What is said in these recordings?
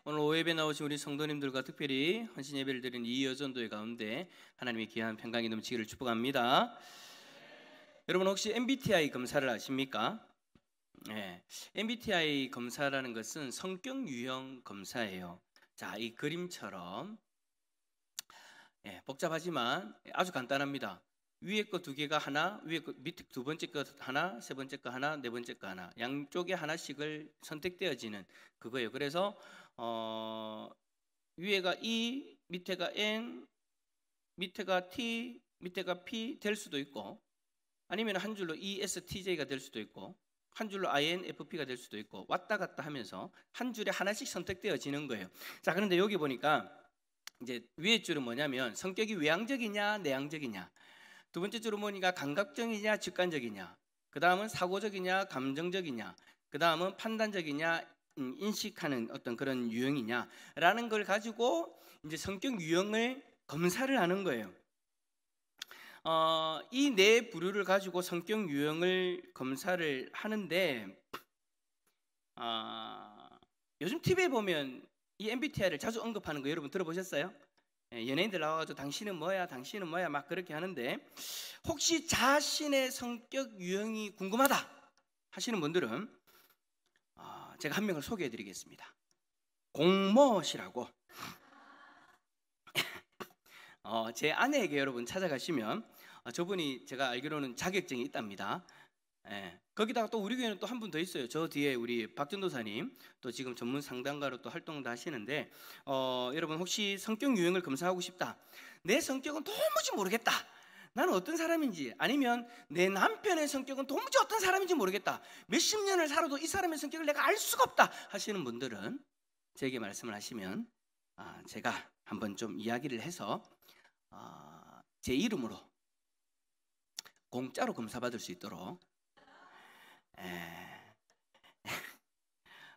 오늘 오예배 나오신 우리 성도님들과 특별히 헌신 예배를 드리는 이 여전도의 가운데 하나님의 귀한 평강이 넘치기를 축복합니다. 여러분 혹시 MBTI 검사를 아십니까? 네, MBTI 검사라는 것은 성격 유형 검사예요. 자, 이 그림처럼 복잡하지만 아주 간단합니다. 위에 거 두 개가 하나, 위에 거 밑에 두 번째 거 하나, 세 번째 거 하나, 네 번째 거 하나, 양쪽에 하나씩을 선택되어지는 그거예요. 그래서 위에가 E, 밑에가 N, 밑에가 T, 밑에가 P 될 수도 있고, 아니면 한 줄로 ESTJ가 될 수도 있고, 한 줄로 INFP가 될 수도 있고, 왔다 갔다 하면서 한 줄에 하나씩 선택되어지는 거예요. 자, 그런데 여기 보니까 이제 위에 줄은 뭐냐면 성격이 외향적이냐 내향적이냐, 두 번째 줄은 뭐니까 감각적이냐 직관적이냐, 그 다음은 사고적이냐 감정적이냐, 그 다음은 판단적이냐 인식하는 어떤 그런 유형이냐라는 걸 가지고 이제 성격 유형을 검사를 하는 거예요. 이 네 부류를 가지고 성격 유형을 검사를 하는데 요즘 TV에 보면 이 MBTI를 자주 언급하는 거 여러분 들어보셨어요? 연예인들 나와가지고 당신은 뭐야 당신은 뭐야 막 그렇게 하는데, 혹시 자신의 성격 유형이 궁금하다 하시는 분들은 제가 한 명을 소개해 드리겠습니다. 공모시라고 제 아내에게 여러분 찾아가시면 저분이 제가 알기로는 자격증이 있답니다. 거기다가 또 우리 교회는 또 한 분 더 있어요. 저 뒤에 우리 박전도사님 또 지금 전문 상담가로 또 활동도 하시는데, 여러분 혹시 성격 유형을 검사하고 싶다, 내 성격은 도무지 모르겠다, 나는 어떤 사람인지, 아니면 내 남편의 성격은 도무지 어떤 사람인지 모르겠다, 몇십 년을 살아도 이 사람의 성격을 내가 알 수가 없다 하시는 분들은 제게 말씀을 하시면 제가 한번 좀 이야기를 해서 제 이름으로 공짜로 검사받을 수 있도록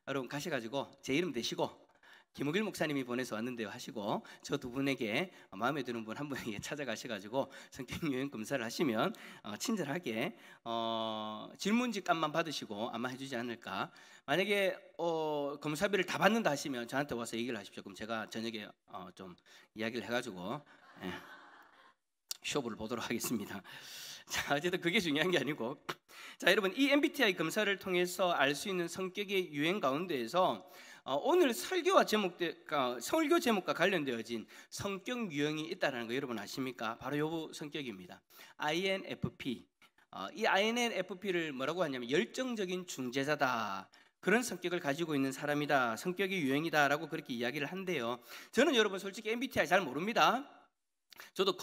여러분 가셔가지고 제 이름 대시고 김우길 목사님이 보내서 왔는데요 하시고 저 두 분에게 마음에 드는 분 한 분에게 찾아가셔가지고 성격 유형 검사를 하시면 친절하게 질문지 값만 받으시고 아마 해주지 않을까. 만약에 검사비를 다 받는다 하시면 저한테 와서 얘기를 하십시오. 그럼 제가 저녁에 좀 이야기를 해가지고 쇼부를 보도록 하겠습니다. 자, 어쨌든 그게 중요한 게 아니고, 자 여러분 이 MBTI 검사를 통해서 알 수 있는 성격의 유형 가운데에서 오늘 설교 제목과 관련되어진 성격 유형이 있다는 거 여러분 아십니까? 바로 요 성격입니다. INFP. 이 INFP를 뭐라고 하냐면 열정적인 중재자다, 그런 성격을 가지고 있는 사람이다, 성격의 유형이다라고 그렇게 이야기를 한대요. 저는 여러분 솔직히 MBTI 잘 모릅니다. 저도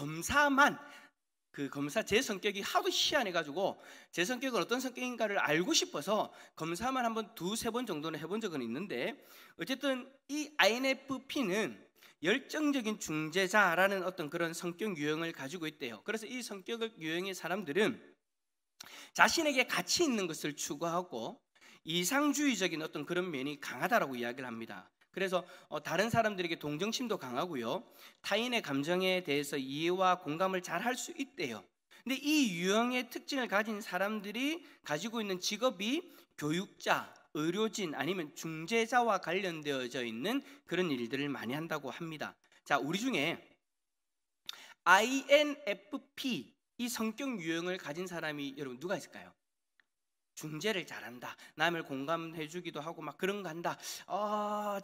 제 성격이 하도 희한해가지고 제 성격은 어떤 성격인가를 알고 싶어서 검사만 한번 두세 번 정도는 해본 적은 있는데, 어쨌든 이 INFP는 열정적인 중재자라는 어떤 그런 성격 유형을 가지고 있대요. 그래서 이 성격 유형의 사람들은 자신에게 가치 있는 것을 추구하고 이상주의적인 어떤 그런 면이 강하다라고 이야기를 합니다. 그래서 다른 사람들에게 동정심도 강하고요, 타인의 감정에 대해서 이해와 공감을 잘 할 수 있대요. 근데 이 유형의 특징을 가진 사람들이 가지고 있는 직업이 교육자, 의료진 아니면 중재자와 관련되어져 있는 그런 일들을 많이 한다고 합니다. 자, 우리 중에 INFP 이 성격 유형을 가진 사람이 여러분 누가 있을까요? 중재를 잘한다, 남을 공감해주기도 하고 막 그런 거 한다.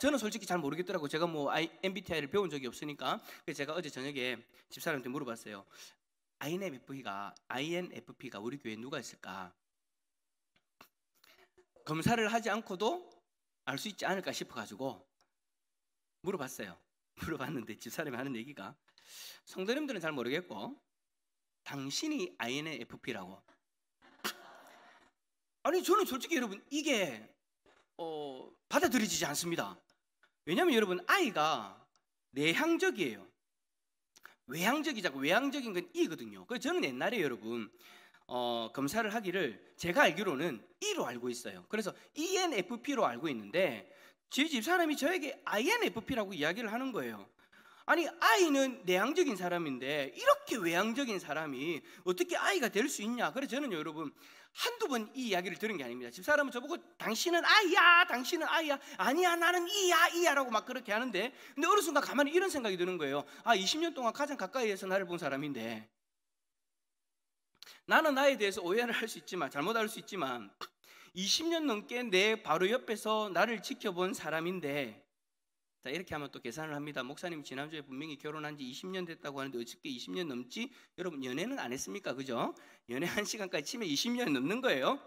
저는 솔직히 잘 모르겠더라고요. 제가 뭐 MBTI를 배운 적이 없으니까. 그래서 제가 어제 저녁에 집사람한테 물어봤어요. INFP가 우리 교회에 누가 있을까? 검사를 하지 않고도 알 수 있지 않을까 싶어가지고 물어봤어요. 물어봤는데 집사람이 하는 얘기가, 성도님들은 잘 모르겠고 당신이 INFP라고. 아니 저는 솔직히 여러분 이게 받아들여지지 않습니다. 왜냐하면 여러분 아이가 내향적이에요. 외향적인 건 E거든요. 그래서 저는 옛날에 여러분 검사를 하기를 제가 알기로는 E로 알고 있어요. 그래서 ENFP로 알고 있는데 제 집사람이 저에게 INFP라고 이야기를 하는 거예요. 아니 아이는 내향적인 사람인데 이렇게 외향적인 사람이 어떻게 아이가 될 수 있냐. 그래서 저는 여러분 한두 번 이 이야기를 들은 게 아닙니다. 집사람은 저보고 당신은 아이야, 당신은 아이야, 아니야 나는 이야 이야라고 막 그렇게 하는데, 근데 어느 순간 가만히 이런 생각이 드는 거예요. 20년 동안 가장 가까이에서 나를 본 사람인데, 나는 나에 대해서 오해를 할 수 있지만, 잘못 알 수 있지만 20년 넘게 내 바로 옆에서 나를 지켜본 사람인데, 자, 이렇게 하면 또 계산을 합니다. 목사님 지난주에 분명히 결혼한 지 20년 됐다고 하는데 어떻게 20년 넘지? 여러분 연애는 안 했습니까? 그죠? 연애 1시간까지 치면 20년이 넘는 거예요.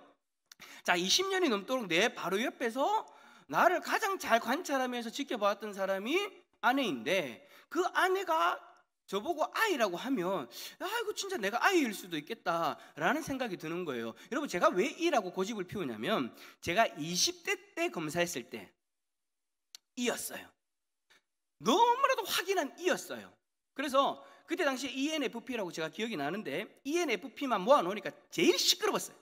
자, 20년이 넘도록 내 바로 옆에서 나를 가장 잘 관찰하면서 지켜봤던 사람이 아내인데, 그 아내가 저보고 아이라고 하면 이거 진짜 내가 아이일 수도 있겠다라는 생각이 드는 거예요. 여러분 제가 왜 이라고 고집을 피우냐면, 제가 20대 때 검사했을 때 이였어요. 너무나도 확인한 이였어요. 그래서 그때 당시에 ENFP라고 제가 기억이 나는데, ENFP만 모아놓으니까 제일 시끄러웠어요.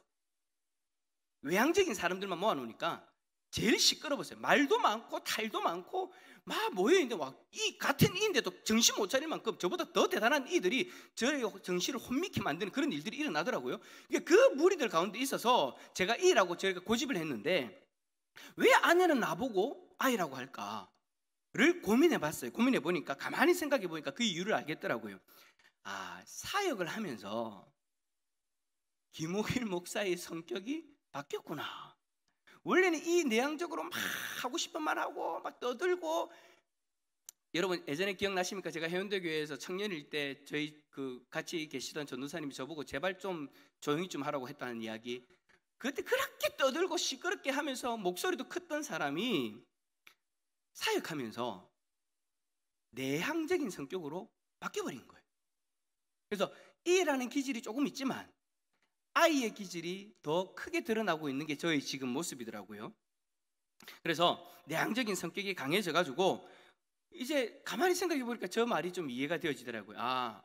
외향적인 사람들만 모아놓으니까 제일 시끄러웠어요. 말도 많고 탈도 많고 막 모여있는데 이 같은 이인데도 정신 못 차릴 만큼 저보다 더 대단한 이들이 저의 정신을 혼미케 만드는 그런 일들이 일어나더라고요. 그 무리들 가운데 있어서 제가 이라고 저희가 고집을 했는데, 왜 아내는 나보고 아이라고 할까를 고민해봤어요. 고민해보니까, 가만히 생각해보니까 그 이유를 알겠더라고요. 사역을 하면서 김옥일 목사의 성격이 바뀌었구나. 원래는 이 내향적으로 막 하고 싶은 말 하고 막 떠들고, 여러분 예전에 기억나십니까? 제가 해운대교회에서 청년일 때 저희 같이 계시던 전도사님이 저보고 제발 좀 조용히 좀 하라고 했다는 이야기. 그때 그렇게 떠들고 시끄럽게 하면서 목소리도 컸던 사람이 사역하면서 내향적인 성격으로 바뀌어버린 거예요. 그래서 E라는 기질이 조금 있지만 I의 기질이 더 크게 드러나고 있는 게 저의 지금 모습이더라고요. 그래서 내향적인 성격이 강해져가지고 이제 가만히 생각해 보니까 저 말이 좀 이해가 되어지더라고요.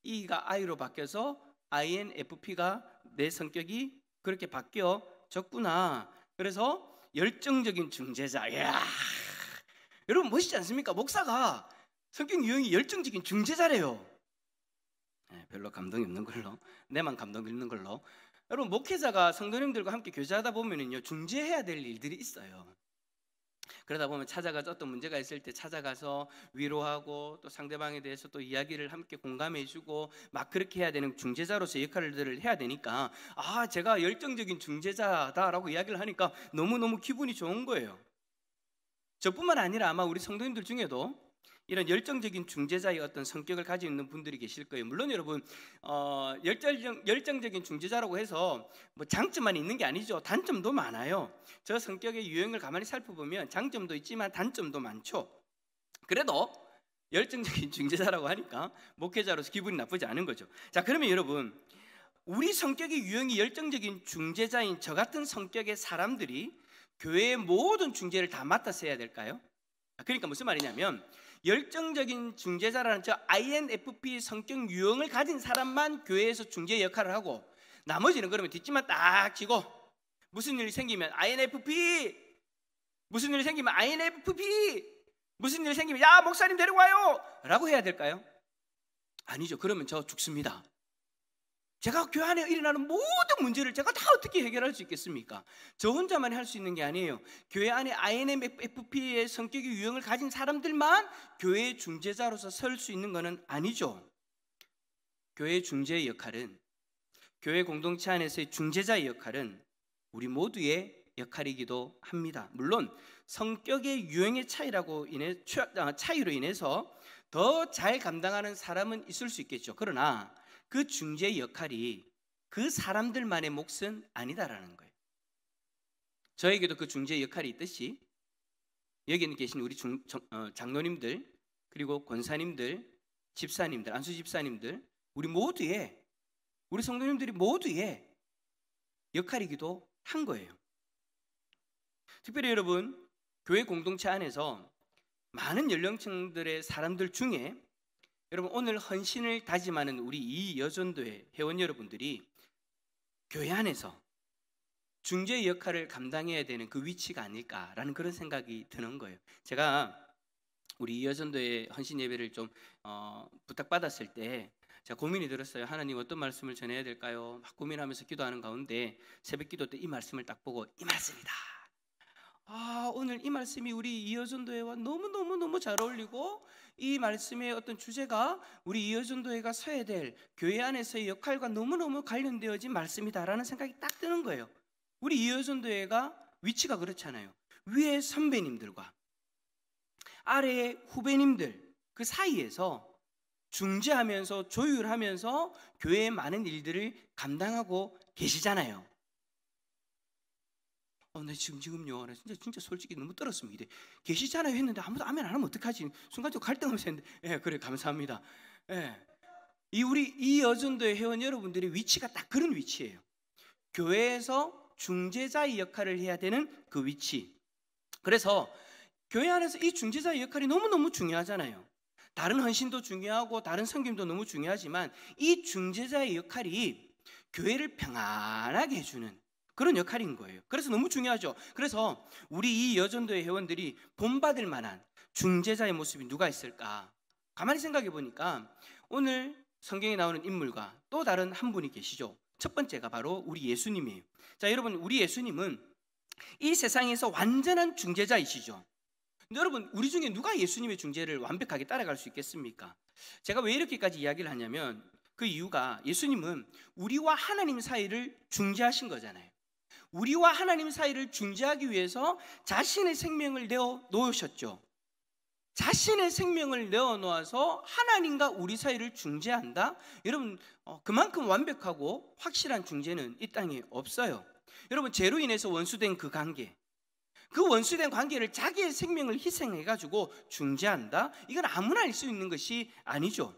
E가 I로 바뀌어서 INFP가 내 성격이 그렇게 바뀌어졌구나. 그래서 열정적인 중재자. 이야, 여러분 멋있지 않습니까? 목사가 성격 유형이 열정적인 중재자래요. 별로 감동이 없는 걸로, 내만 감동 있는 걸로. 여러분 목회자가 성도님들과 함께 교제하다 보면은요, 중재해야 될 일들이 있어요. 그러다 보면 찾아가서 어떤 문제가 있을 때 찾아가서 위로하고 또 상대방에 대해서 또 이야기를 함께 공감해주고 막 그렇게 해야 되는 중재자로서 역할들을 해야 되니까, 제가 열정적인 중재자다라고 이야기를 하니까 너무너무 기분이 좋은 거예요. 저뿐만 아니라 아마 우리 성도님들 중에도 이런 열정적인 중재자의 어떤 성격을 가지고 있는 분들이 계실 거예요. 물론 여러분 열정적인 중재자라고 해서 뭐 장점만 있는 게 아니죠. 단점도 많아요. 저 성격의 유형을 가만히 살펴보면 장점도 있지만 단점도 많죠. 그래도 열정적인 중재자라고 하니까 목회자로서 기분이 나쁘지 않은 거죠. 자, 그러면 여러분, 우리 성격의 유형이 열정적인 중재자인 저 같은 성격의 사람들이 교회의 모든 중재를 다 맡아서 해야 될까요? 그러니까 무슨 말이냐면, 열정적인 중재자라는 저 INFP 성격 유형을 가진 사람만 교회에서 중재 역할을 하고, 나머지는 그러면 뒷짐만 딱 지고 무슨 일이 생기면 INFP, 무슨 일이 생기면 INFP, 무슨 일이 생기면 야 목사님 데려와요 라고 해야 될까요? 아니죠. 그러면 저 죽습니다. 제가 교회 안에 일어나는 모든 문제를 제가 다 어떻게 해결할 수 있겠습니까? 저 혼자만이 할 수 있는 게 아니에요. 교회 안에 INFP의 성격의 유형을 가진 사람들만 교회의 중재자로서 설 수 있는 것은 아니죠. 교회 중재의 역할은, 교회 공동체 안에서의 중재자의 역할은 우리 모두의 역할이기도 합니다. 물론 성격의 유형의 차이로 인해서 더 잘 감당하는 사람은 있을 수 있겠죠. 그러나 그 중재의 역할이 그 사람들만의 몫은 아니다라는 거예요. 저에게도 그 중재의 역할이 있듯이 여기 계신 우리 장로님들, 그리고 권사님들, 집사님들, 안수 집사님들, 우리 성도님들이 모두의 역할이기도 한 거예요. 특별히 여러분, 교회 공동체 안에서 많은 연령층들의 사람들 중에 여러분 오늘 헌신을 다짐하는 우리 이 여전도의 회원 여러분들이 교회 안에서 중재의 역할을 감당해야 되는 그 위치가 아닐까라는 그런 생각이 드는 거예요. 제가 우리 이여전도의 헌신 예배를 좀 부탁받았을 때 제가 고민이 들었어요. 하나님 어떤 말씀을 전해야 될까요? 막 고민하면서 기도하는 가운데 새벽 기도 때 이 말씀을 딱 보고 이 말씀이다. 오늘 이 말씀이 우리 이여전도회와 너무너무너무 잘 어울리고 이 말씀의 어떤 주제가 우리 이여전도회가 서야 될 교회 안에서의 역할과 너무너무 관련되어진 말씀이다라는 생각이 딱 드는 거예요. 우리 이여전도회가 위치가 그렇잖아요. 위에 선배님들과 아래에 후배님들 그 사이에서 중재하면서 조율하면서 교회의 많은 일들을 감당하고 계시잖아요. 나 지금요. 나 진짜 솔직히 너무 떨었습니다. 계시잖아요 했는데 아무도 아멘 안 하면 어떡하지? 순간적으로 갈등하면서 했는데, 그래 감사합니다. 우리 이 여전도의 회원 여러분들의 위치가 딱 그런 위치예요. 교회에서 중재자의 역할을 해야 되는 그 위치. 그래서 교회 안에서 이 중재자의 역할이 너무너무 중요하잖아요. 다른 헌신도 중요하고 다른 섬김도 너무 중요하지만 이 중재자의 역할이 교회를 평안하게 해주는 그런 역할인 거예요. 그래서 너무 중요하죠. 그래서 우리 이 여전도의 회원들이 본받을 만한 중재자의 모습이 누가 있을까? 가만히 생각해 보니까 오늘 성경에 나오는 인물과 또 다른 한 분이 계시죠. 첫 번째가 바로 우리 예수님이에요. 자, 여러분, 우리 예수님은 이 세상에서 완전한 중재자이시죠. 근데 여러분, 우리 중에 누가 예수님의 중재를 완벽하게 따라갈 수 있겠습니까? 제가 왜 이렇게까지 이야기를 하냐면 그 이유가 예수님은 우리와 하나님 사이를 중재하신 거잖아요. 우리와 하나님 사이를 중재하기 위해서 자신의 생명을 내어 놓으셨죠. 자신의 생명을 내어 놓아서 하나님과 우리 사이를 중재한다? 여러분, 그만큼 완벽하고 확실한 중재는 이 땅에 없어요. 여러분, 죄로 인해서 원수된 그 관계, 그 원수된 관계를 자기의 생명을 희생해가지고 중재한다? 이건 아무나 할 수 있는 것이 아니죠.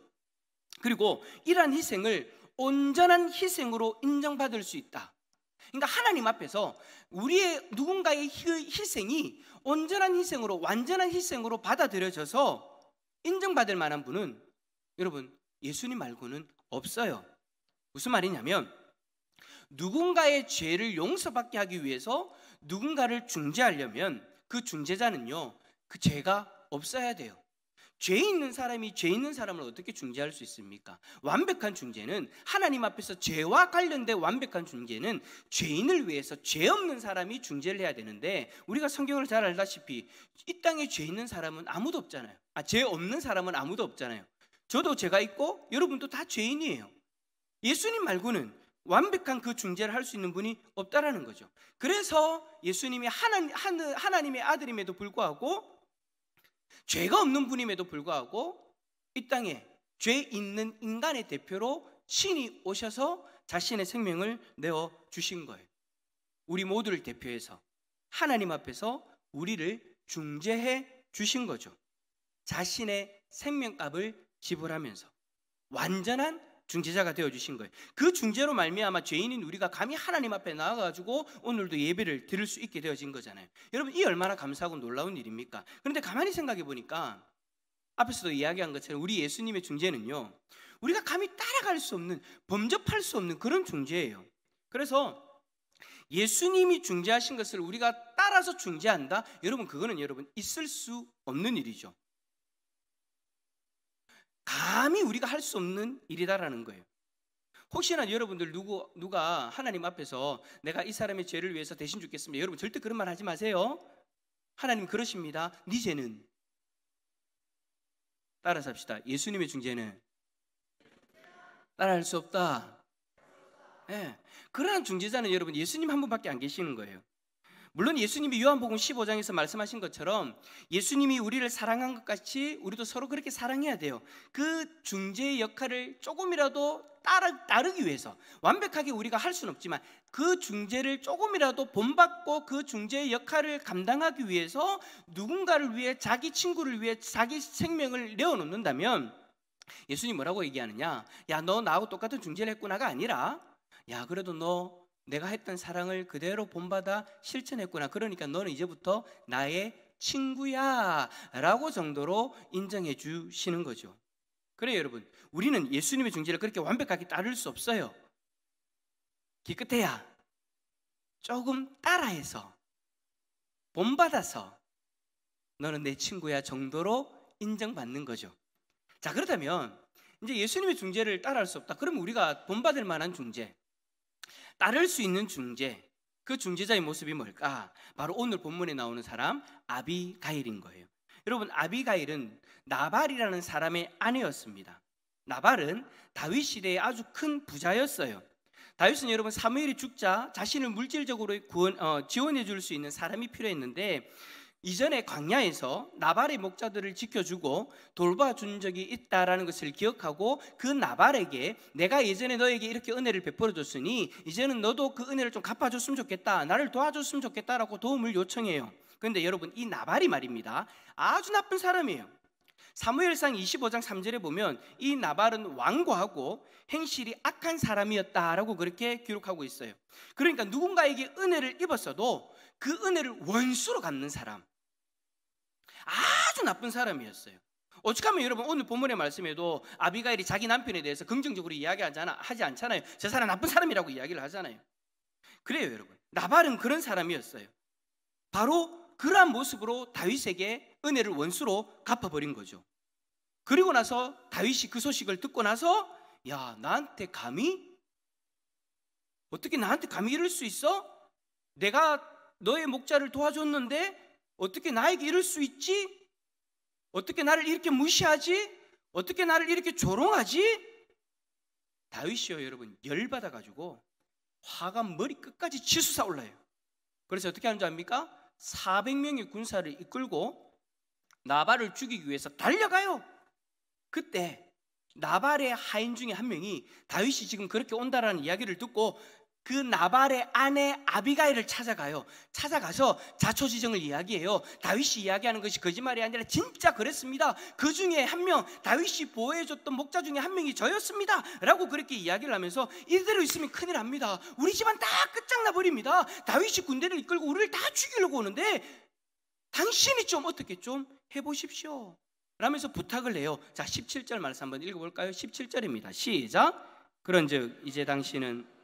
그리고 이러한 희생을 온전한 희생으로 인정받을 수 있다. 그러니까 하나님 앞에서 우리의 누군가의 희생이 온전한 희생으로, 완전한 희생으로 받아들여져서 인정받을 만한 분은 여러분 예수님 말고는 없어요. 무슨 말이냐면 누군가의 죄를 용서받게 하기 위해서 누군가를 중재하려면 그 중재자는요, 그 죄가 없어야 돼요. 죄 있는 사람이 죄 있는 사람을 어떻게 중재할 수 있습니까? 완벽한 중재는 하나님 앞에서 죄와 관련된 완벽한 중재는 죄인을 위해서 죄 없는 사람이 중재를 해야 되는데 우리가 성경을 잘 알다시피 이 땅에 죄 있는 사람은 아무도 없잖아요. 죄 없는 사람은 아무도 없잖아요. 저도 죄가 있고 여러분도 다 죄인이에요. 예수님 말고는 완벽한 그 중재를 할 수 있는 분이 없다라는 거죠. 그래서 예수님이 하나님의 아들임에도 불구하고 죄가 없는 분임에도 불구하고 이 땅에 죄 있는 인간의 대표로 신이 오셔서 자신의 생명을 내어 주신 거예요. 우리 모두를 대표해서 하나님 앞에서 우리를 중재해 주신 거죠. 자신의 생명값을 지불하면서 완전한 중재자가 되어 주신 거예요. 그 중재로 말미암아 죄인인 우리가 감히 하나님 앞에 나아가지고 오늘도 예배를 드릴 수 있게 되어진 거잖아요. 여러분, 이 얼마나 감사하고 놀라운 일입니까? 그런데 가만히 생각해 보니까 앞에서도 이야기한 것처럼 우리 예수님의 중재는요, 우리가 감히 따라갈 수 없는, 범접할 수 없는 그런 중재예요. 그래서 예수님이 중재하신 것을 우리가 따라서 중재한다? 여러분, 그거는 여러분 있을 수 없는 일이죠. 감히 우리가 할 수 없는 일이다라는 거예요. 혹시나 여러분들 누가 하나님 앞에서 내가 이 사람의 죄를 위해서 대신 죽겠습니다, 여러분 절대 그런 말 하지 마세요. 하나님 그러십니다. 네 죄는, 따라서 합시다. 예수님의 중재는 따라할 수 없다. 그러한 중재자는 여러분 예수님 한 분밖에 안 계시는 거예요. 물론 예수님이 요한복음 15장에서 말씀하신 것처럼 예수님이 우리를 사랑한 것 같이 우리도 서로 그렇게 사랑해야 돼요. 그 중재의 역할을 조금이라도 따르기 위해서, 완벽하게 우리가 할 수는 없지만 그 중재를 조금이라도 본받고 그 중재의 역할을 감당하기 위해서 누군가를 위해, 자기 친구를 위해 자기 생명을 내어놓는다면 예수님 뭐라고 얘기하느냐? 야, 너 나하고 똑같은 중재를 했구나가 아니라, 야, 그래도 너 내가 했던 사랑을 그대로 본받아 실천했구나. 그러니까 너는 이제부터 나의 친구야 라고 정도로 인정해 주시는 거죠. 그래요, 여러분. 우리는 예수님의 중재를 그렇게 완벽하게 따를 수 없어요. 기껏해야 조금 따라해서 본받아서 너는 내 친구야 정도로 인정받는 거죠. 자, 그렇다면 이제 예수님의 중재를 따라할 수 없다. 그러면 우리가 본받을 만한 중재, 따를 수 있는 중재, 그 중재자의 모습이 뭘까? 바로 오늘 본문에 나오는 사람 아비가일인 거예요. 여러분, 아비가일은 나발이라는 사람의 아내였습니다. 나발은 다윗 시대의 아주 큰 부자였어요. 다윗은 여러분 사무엘이 죽자 자신을 물질적으로 지원해 줄 수 있는 사람이 필요했는데, 이전에 광야에서 나발의 목자들을 지켜주고 돌봐준 적이 있다라는 것을 기억하고 그 나발에게 내가 예전에 너에게 이렇게 은혜를 베풀어 줬으니 이제는 너도 그 은혜를 좀 갚아줬으면 좋겠다, 나를 도와줬으면 좋겠다라고 도움을 요청해요. 그런데 여러분, 이 나발이 말입니다, 아주 나쁜 사람이에요. 사무엘상 25장 3절에 보면 이 나발은 완고하고 행실이 악한 사람이었다라고 그렇게 기록하고 있어요. 그러니까 누군가에게 은혜를 입었어도 그 은혜를 원수로 갚는 사람, 아주 나쁜 사람이었어요. 오죽하면 여러분 오늘 본문의 말씀에도 아비가일이 자기 남편에 대해서 긍정적으로 하지 않잖아요. 저 사람 나쁜 사람이라고 이야기를 하잖아요. 그래요 여러분, 나발은 그런 사람이었어요. 바로 그러한 모습으로 다윗에게 은혜를 원수로 갚아버린 거죠. 그리고 나서 다윗이 그 소식을 듣고 나서, 야, 나한테 감히? 어떻게 나한테 감히 이럴 수 있어? 내가 너의 목자를 도와줬는데 어떻게 나에게 이럴 수 있지? 어떻게 나를 이렇게 무시하지? 어떻게 나를 이렇게 조롱하지? 다윗이요 여러분, 열받아가지고 화가 머리 끝까지 치솟아 올라요. 그래서 어떻게 하는 줄 압니까? 400명의 군사를 이끌고 나발을 죽이기 위해서 달려가요. 그때 나발의 하인 중에 한 명이 다윗이 지금 그렇게 온다라는 이야기를 듣고 그 나발의 아내 아비가일을 찾아가서 자초지정을 이야기해요. 다윗이 이야기하는 것이 거짓말이 아니라 진짜 그랬습니다. 그 중에 한 명, 다윗이 보호해줬던 목자 중에 한 명이 저였습니다 라고 그렇게 이야기를 하면서, 이대로 있으면 큰일 납니다. 우리 집안 다 끝장나 버립니다. 다윗이 군대를 이끌고 우리를 다 죽이려고 오는데 당신이 좀 어떻게 좀 해보십시오 라면서 부탁을 해요. 자, 17절 말씀 한번 읽어볼까요? 17절입니다 시작. 그런즉 이제 당신은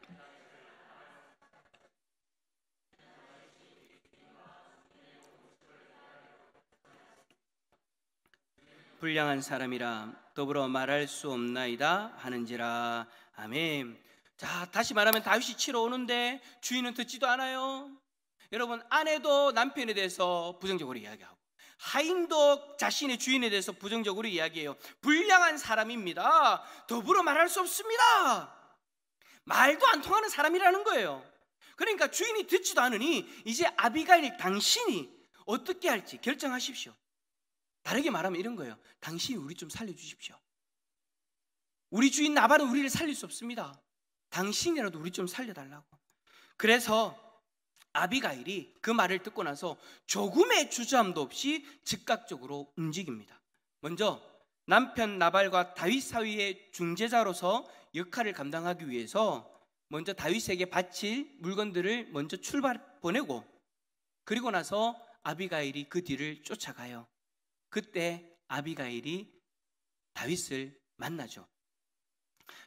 불량한 사람이라 더불어 말할 수 없나이다 하는지라. 아멘. 자, 다시 말하면 다윗이 치러 오는데 주인은 듣지도 않아요. 여러분, 아내도 남편에 대해서 부정적으로 이야기하고 하인도 자신의 주인에 대해서 부정적으로 이야기해요. 불량한 사람입니다. 더불어 말할 수 없습니다. 말도 안 통하는 사람이라는 거예요. 그러니까 주인이 듣지도 않으니 이제 아비가일, 당신이 어떻게 할지 결정하십시오. 다르게 말하면 이런 거예요. 당신이 우리 좀 살려주십시오. 우리 주인 나발은 우리를 살릴 수 없습니다. 당신이라도 우리 좀 살려달라고. 그래서 아비가일이 그 말을 듣고 나서 조금의 주저함도 없이 즉각적으로 움직입니다. 먼저 남편 나발과 다윗 사이의 중재자로서 역할을 감당하기 위해서 먼저 다윗에게 바칠 물건들을 먼저 출발 보내고, 그리고 나서 아비가일이 그 뒤를 쫓아가요. 그때 아비가일이 다윗을 만나죠.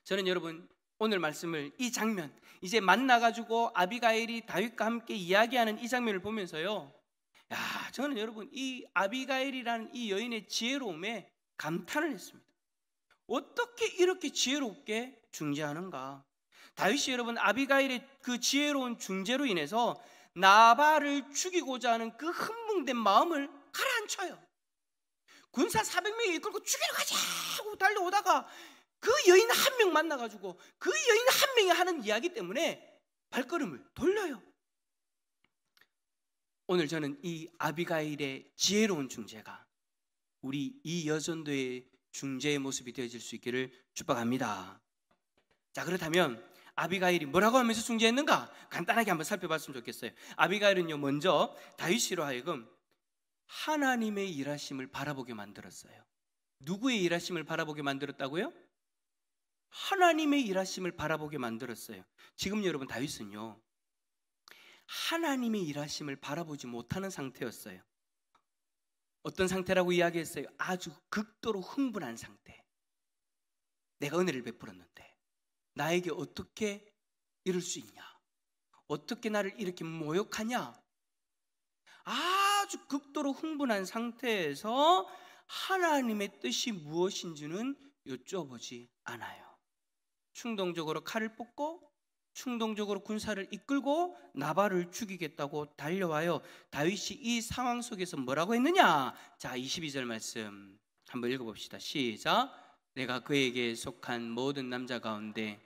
저는 여러분 오늘 말씀을, 이 장면, 이제 만나가지고 아비가일이 다윗과 함께 이야기하는 이 장면을 보면서요, 야, 저는 여러분 이 아비가일이라는 이 여인의 지혜로움에 감탄을 했습니다. 어떻게 이렇게 지혜롭게 중재하는가. 다윗이 여러분 아비가일의 그 지혜로운 중재로 인해서 나발을 죽이고자 하는 그 흥분된 마음을 가라앉혀요. 군사 400명이 이끌고 죽이러 가자 하고 달려오다가 그 여인 한 명 만나가지고 그 여인 한 명이 하는 이야기 때문에 발걸음을 돌려요. 오늘 저는 이 아비가일의 지혜로운 중재가 우리 이 여전도의 중재의 모습이 되어질 수 있기를 축복합니다. 자, 그렇다면 아비가일이 뭐라고 하면서 중재했는가? 간단하게 한번 살펴봤으면 좋겠어요. 아비가일은요, 먼저 다윗으로 하여금 하나님의 일하심을 바라보게 만들었어요. 누구의 일하심을 바라보게 만들었다고요? 하나님의 일하심을 바라보게 만들었어요. 지금 여러분 다윗은요, 하나님의 일하심을 바라보지 못하는 상태였어요. 어떤 상태라고 이야기했어요? 아주 극도로 흥분한 상태. 내가 은혜를 베풀었는데 나에게 어떻게 이럴 수 있냐? 어떻게 나를 이렇게 모욕하냐? 아주 극도로 흥분한 상태에서 하나님의 뜻이 무엇인지는 여쭤보지 않아요. 충동적으로 칼을 뽑고 충동적으로 군사를 이끌고 나발을 죽이겠다고 달려와요. 다윗이 이 상황 속에서 뭐라고 했느냐? 자, 22절 말씀 한번 읽어봅시다. 시작. 내가 그에게 속한 모든 남자 가운데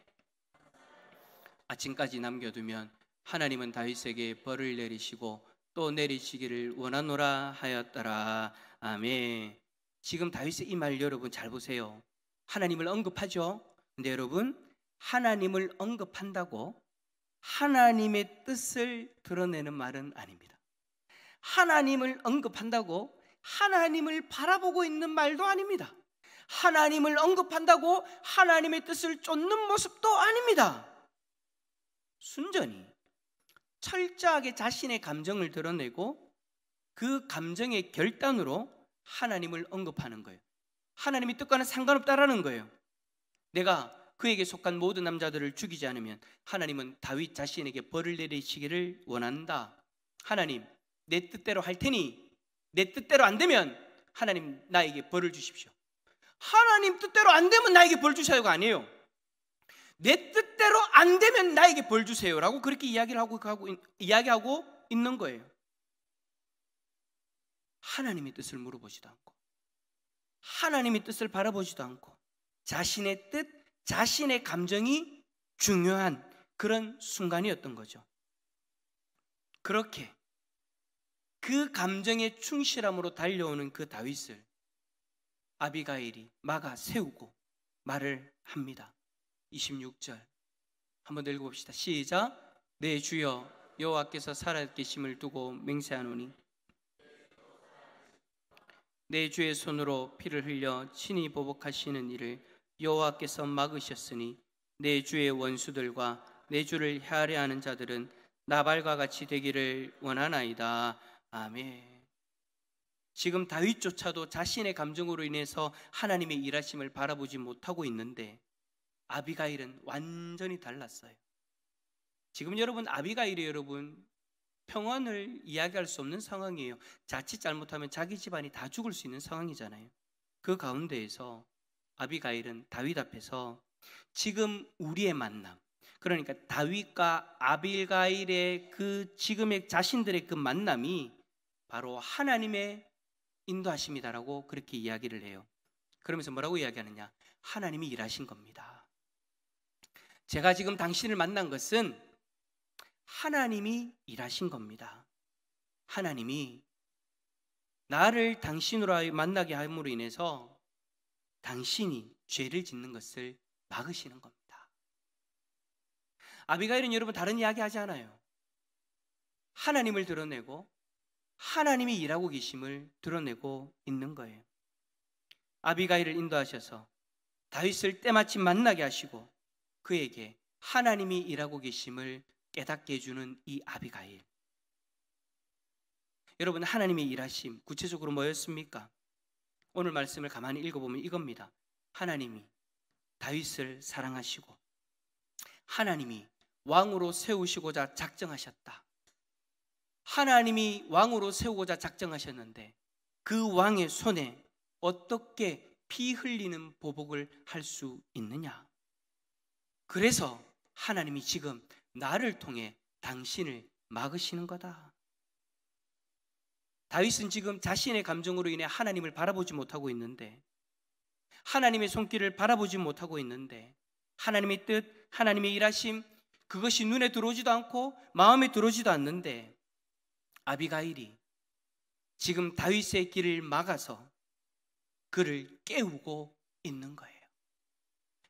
아침까지 남겨두면 하나님은 다윗에게 벌을 내리시고 또 내리시기를 원하노라 하였더라. 아멘. 지금 다윗의 이 말 여러분 잘 보세요. 하나님을 언급하죠. 근데 여러분, 하나님을 언급한다고 하나님의 뜻을 드러내는 말은 아닙니다. 하나님을 언급한다고 하나님을 바라보고 있는 말도 아닙니다. 하나님을 언급한다고 하나님의 뜻을 쫓는 모습도 아닙니다. 순전히 철저하게 자신의 감정을 드러내고 그 감정의 결단으로 하나님을 언급하는 거예요. 하나님의 뜻과는 상관없다라는 거예요. 내가 그에게 속한 모든 남자들을 죽이지 않으면 하나님은 다윗 자신에게 벌을 내리시기를 원한다. 하나님, 내 뜻대로 할 테니 내 뜻대로 안 되면 하나님 나에게 벌을 주십시오. 하나님 뜻대로 안 되면 나에게 벌 주세요가 아니에요. 내 뜻대로 안 되면 나에게 벌 주세요라고 그렇게 이야기하고 있는 거예요. 하나님의 뜻을 물어보지도 않고 하나님의 뜻을 바라보지도 않고 자신의 뜻, 자신의 감정이 중요한 그런 순간이었던 거죠. 그렇게 그 감정에 충실함으로 달려오는 그 다윗을 아비가일이 막아 세우고 말을 합니다. 26절 한번 더 읽어봅시다. 시작. 내 주여 여호와께서 살아계심을 두고 맹세하노니 내 주의 손으로 피를 흘려 친히 보복하시는 일을 여호와께서 막으셨으니 내 주의 원수들과 내 주를 헤아려 하는 자들은 나발과 같이 되기를 원하나이다. 아멘. 지금 다윗조차도 자신의 감정으로 인해서 하나님의 일하심을 바라보지 못하고 있는데 아비가일은 완전히 달랐어요. 지금 여러분, 아비가일이 여러분 평안을 이야기할 수 없는 상황이에요. 자칫 잘못하면 자기 집안이 다 죽을 수 있는 상황이잖아요. 그 가운데에서 아비가일은 다윗 앞에서 지금 우리의 만남, 그러니까 다윗과 아비가일의 그 지금의 자신들의 그 만남이 바로 하나님의 인도하심이다라고 그렇게 이야기를 해요. 그러면서 뭐라고 이야기하느냐? 하나님이 일하신 겁니다. 제가 지금 당신을 만난 것은 하나님이 일하신 겁니다. 하나님이 나를 당신으로 만나게 함으로 인해서 당신이 죄를 짓는 것을 막으시는 겁니다. 아비가일은 여러분 다른 이야기 하지 않아요. 하나님을 드러내고 하나님이 일하고 계심을 드러내고 있는 거예요. 아비가일을 인도하셔서 다윗을 때마침 만나게 하시고 그에게 하나님이 일하고 계심을 깨닫게 해주는 이 아비가일. 여러분, 하나님의 일하심 구체적으로 뭐였습니까? 오늘 말씀을 가만히 읽어보면 이겁니다. 하나님이 다윗을 사랑하시고 하나님이 왕으로 세우시고자 작정하셨다. 하나님이 왕으로 세우고자 작정하셨는데 그 왕의 손에 어떻게 피 흘리는 보복을 할 수 있느냐? 그래서 하나님이 지금 나를 통해 당신을 막으시는 거다. 다윗은 지금 자신의 감정으로 인해 하나님을 바라보지 못하고 있는데, 하나님의 손길을 바라보지 못하고 있는데, 하나님의 뜻, 하나님의 일하심, 그것이 눈에 들어오지도 않고 마음에 들어오지도 않는데 아비가일이 지금 다윗의 길을 막아서 그를 깨우고 있는 거예요.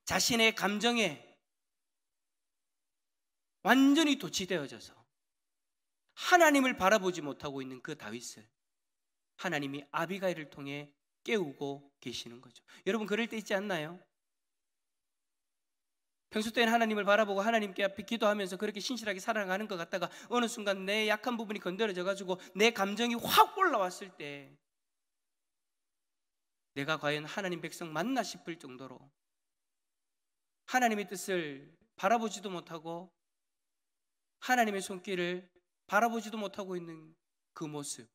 자신의 감정에 완전히 도취되어져서 하나님을 바라보지 못하고 있는 그 다윗을 하나님이 아비가일을 통해 깨우고 계시는 거죠. 여러분, 그럴 때 있지 않나요? 평소 때는 하나님을 바라보고 하나님께 앞에 기도하면서 그렇게 신실하게 살아가는 것 같다가 어느 순간 내 약한 부분이 건드려져 가지고 내 감정이 확 올라왔을 때 내가 과연 하나님 백성 맞나 싶을 정도로 하나님의 뜻을 바라보지도 못하고 하나님의 손길을 바라보지도 못하고 있는 그 모습,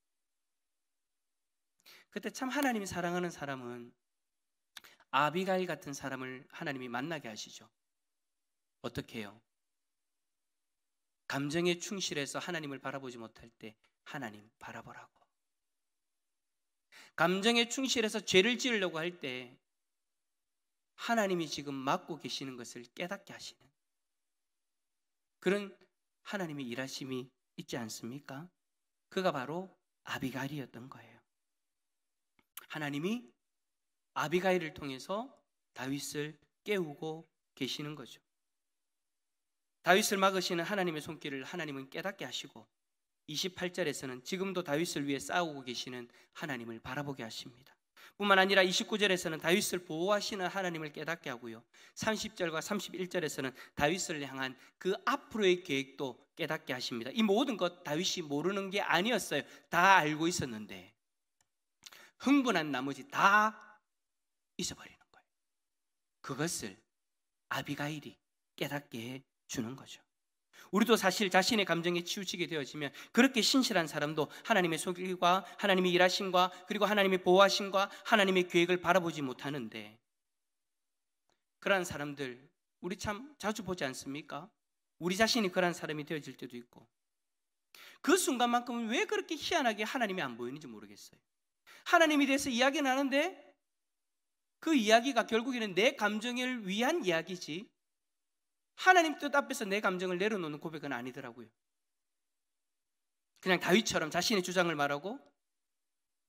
그때 참 하나님이 사랑하는 사람은 아비가일 같은 사람을 하나님이 만나게 하시죠. 어떻게 해요? 감정에 충실해서 하나님을 바라보지 못할 때 하나님 바라보라고. 감정에 충실해서 죄를 지으려고 할 때 하나님이 지금 맡고 계시는 것을 깨닫게 하시는 그런 하나님의 일하심이 있지 않습니까? 그가 바로 아비가일이었던 거예요. 하나님이 아비가일을 통해서 다윗을 깨우고 계시는 거죠. 다윗을 막으시는 하나님의 손길을 하나님은 깨닫게 하시고 28절에서는 지금도 다윗을 위해 싸우고 계시는 하나님을 바라보게 하십니다. 뿐만 아니라 29절에서는 다윗을 보호하시는 하나님을 깨닫게 하고요, 30절과 31절에서는 다윗을 향한 그 앞으로의 계획도 깨닫게 하십니다. 이 모든 것 다윗이 모르는 게 아니었어요. 다 알고 있었는데 흥분한 나머지 다 잊어버리는 거예요. 그것을 아비가일이 깨닫게 해 주는 거죠. 우리도 사실 자신의 감정에 치우치게 되어지면 그렇게 신실한 사람도 하나님의 손길과 하나님의 일하심과 그리고 하나님의 보호하심과 하나님의 계획을 바라보지 못하는데, 그러한 사람들 우리 참 자주 보지 않습니까? 우리 자신이 그러한 사람이 되어질 때도 있고, 그 순간만큼은 왜 그렇게 희한하게 하나님이 안 보이는지 모르겠어요. 하나님에 대해서 이야기는 하는데 그 이야기가 결국에는 내 감정을 위한 이야기지 하나님 뜻 앞에서 내 감정을 내려놓는 고백은 아니더라고요. 그냥 다윗처럼 자신의 주장을 말하고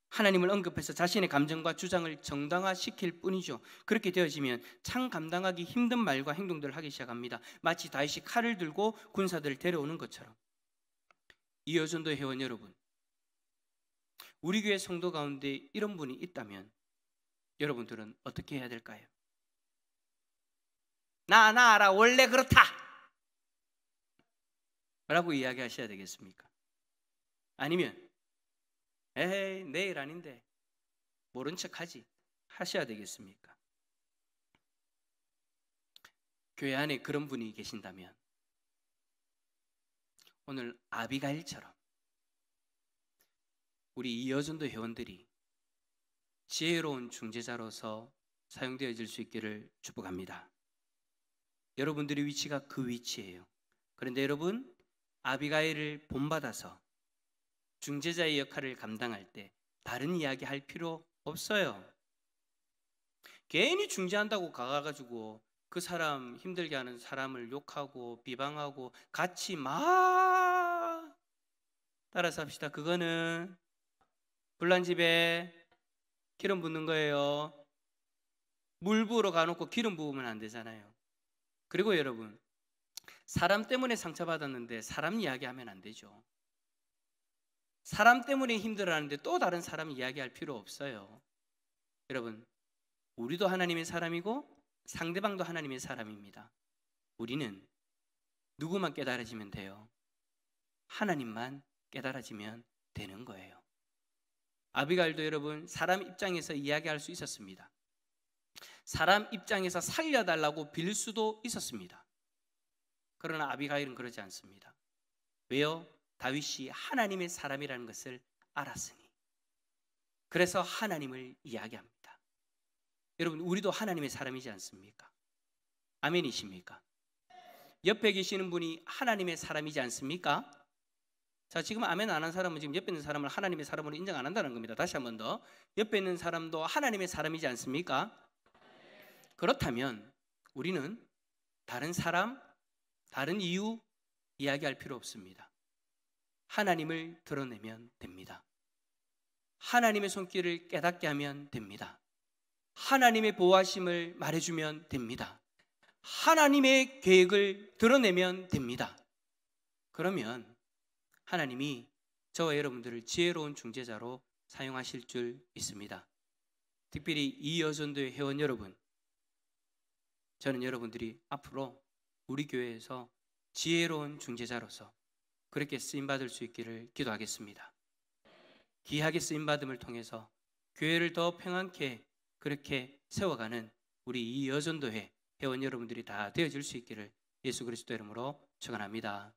하나님을 언급해서 자신의 감정과 주장을 정당화시킬 뿐이죠. 그렇게 되어지면 참 감당하기 힘든 말과 행동들을 하기 시작합니다. 마치 다윗이 칼을 들고 군사들을 데려오는 것처럼. 이어전도 회원 여러분, 우리 교회 성도 가운데 이런 분이 있다면 여러분들은 어떻게 해야 될까요? 나 알아, 원래 그렇다 라고 이야기하셔야 되겠습니까? 아니면 에이 내일 아닌데 모른 척하지 하셔야 되겠습니까? 교회 안에 그런 분이 계신다면 오늘 아비가일처럼 우리 이여전도 회원들이 지혜로운 중재자로서 사용되어질 수 있기를 축복합니다. 여러분들의 위치가 그 위치예요. 그런데 여러분, 아비가일을 본받아서 중재자의 역할을 감당할 때 다른 이야기 할 필요 없어요. 괜히 중재한다고 가가지고 그 사람 힘들게 하는 사람을 욕하고 비방하고 같이 막 따라서 합시다. 그거는 불난 집에 기름 붓는 거예요. 물 부으러 가놓고 기름 부으면 안 되잖아요. 그리고 여러분, 사람 때문에 상처받았는데 사람 이야기하면 안 되죠. 사람 때문에 힘들어하는데 또 다른 사람 이야기할 필요 없어요. 여러분, 우리도 하나님의 사람이고 상대방도 하나님의 사람입니다. 우리는 누구만 깨달아지면 돼요? 하나님만 깨달아지면 되는 거예요. 아비가일도 여러분 사람 입장에서 이야기할 수 있었습니다. 사람 입장에서 살려달라고 빌 수도 있었습니다. 그러나 아비가일은 그러지 않습니다. 왜요? 다윗이 하나님의 사람이라는 것을 알았으니. 그래서 하나님을 이야기합니다. 여러분, 우리도 하나님의 사람이지 않습니까? 아멘이십니까? 옆에 계시는 분이 하나님의 사람이지 않습니까? 자, 지금 아멘 안 한 사람은 지금 옆에 있는 사람을 하나님의 사람으로 인정 안 한다는 겁니다. 다시 한 번 더. 옆에 있는 사람도 하나님의 사람이지 않습니까? 그렇다면 우리는 다른 사람, 다른 이유 이야기할 필요 없습니다. 하나님을 드러내면 됩니다. 하나님의 손길을 깨닫게 하면 됩니다. 하나님의 보호하심을 말해주면 됩니다. 하나님의 계획을 드러내면 됩니다. 그러면 하나님이 저와 여러분들을 지혜로운 중재자로 사용하실 줄 믿습니다. 특별히 이 여전도의 회원 여러분, 저는 여러분들이 앞으로 우리 교회에서 지혜로운 중재자로서 그렇게 쓰임받을 수 있기를 기도하겠습니다. 귀하게 쓰임받음을 통해서 교회를 더 평안케 그렇게 세워가는 우리 이 여전도회 회원 여러분들이 다 되어질 수 있기를 예수 그리스도 이름으로 축원합니다.